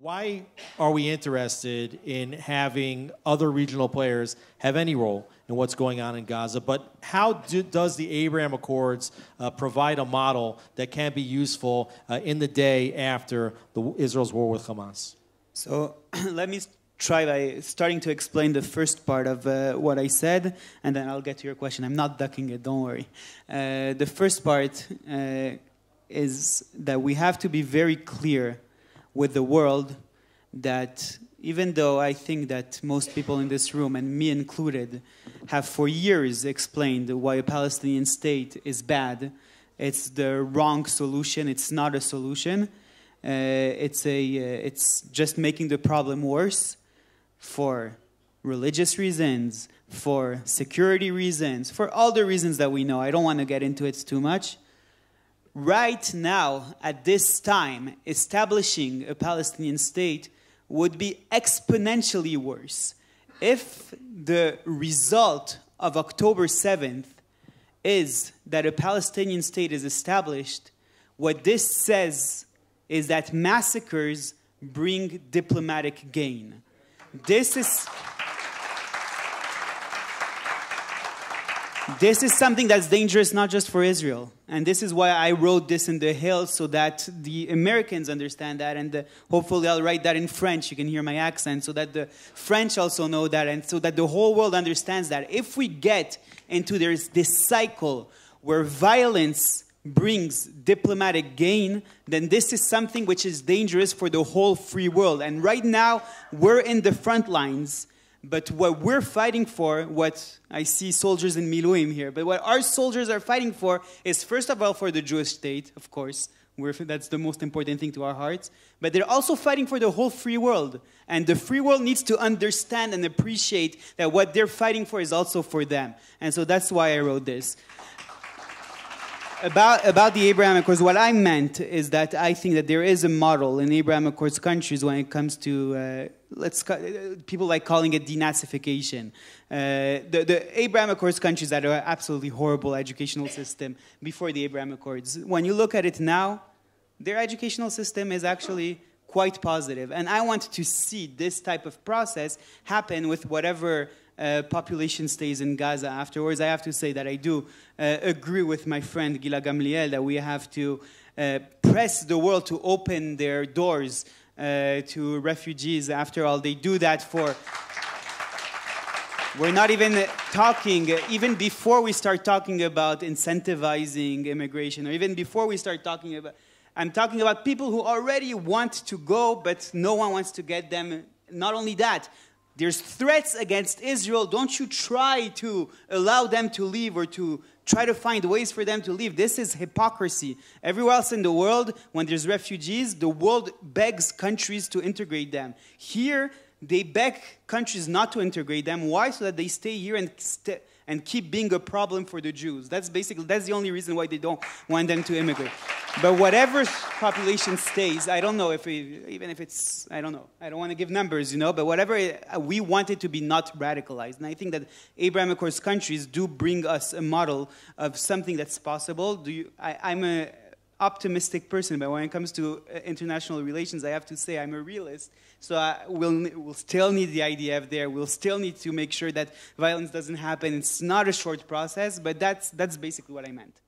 Why are we interested in having other regional players have any role in what's going on in Gaza? But how does the Abraham Accords provide a model that can be useful in the day after Israel's war with Hamas? So let me try by starting to explain the first part of what I said, and then I'll get to your question. I'm not ducking it, don't worry. The first part is that we have to be very clear with the world that even though I think that most people in this room, and me included, have for years explained why a Palestinian state is bad, it's the wrong solution, it's not a solution, it's just making the problem worse for religious reasons, for security reasons, for all the reasons that we know. I don't want to get into it too much. Right now, at this time, establishing a Palestinian state would be exponentially worse. If the result of October 7th is that a Palestinian state is established, what this says is that massacres bring diplomatic gain. This is something that's dangerous not just for Israel. And this is why I wrote this in the Hill, so that the Americans understand that. And hopefully I'll write that in French. You can hear my accent, so that the French also know that. And so that the whole world understands that. If we get into this cycle where violence brings diplomatic gain, then this is something which is dangerous for the whole free world. And right now, we're in the front lines. But what we're fighting for, what I see soldiers in Miluim here, but what our soldiers are fighting for is, first of all, for the Jewish state, of course. That's the most important thing to our hearts. But they're also fighting for the whole free world. And the free world needs to understand and appreciate that what they're fighting for is also for them. And so that's why I wrote this. About the Abraham Accords, what I meant is that I think that there is a model in Abraham Accords countries when it comes to, people like calling it denazification. The Abraham Accords countries that are absolutely horrible educational system before the Abraham Accords. When you look at it now, their educational system is actually quite positive. And I want to see this type of process happen with whatever population stays in Gaza afterwards. I have to say that I do agree with my friend Gila Gamliel that we have to press the world to open their doors to refugees. After all, they do that for... We're not even talking, even before we start talking about incentivizing immigration, or even before we start talking about... I'm talking about people who already want to go, but no one wants to get them. Not only that, there's threats against Israel. Don't you try to allow them to leave or to try to find ways for them to leave. This is hypocrisy. Everywhere else in the world, when there's refugees, the world begs countries to integrate them. Here, they beg countries not to integrate them. Why? So that they stay here and keep being a problem for the Jews. That's the only reason why they don't want them to immigrate. But whatever population stays, I don't know even if it's, I don't know. I don't want to give numbers, but whatever, we want it to be not radicalized. And I think that Abraham Accords countries do bring us a model of something that's possible. I'm an optimistic person, but when it comes to international relations, I have to say I'm a realist. So we'll still need the IDF there. We'll still need to make sure that violence doesn't happen. It's not a short process, but that's basically what I meant.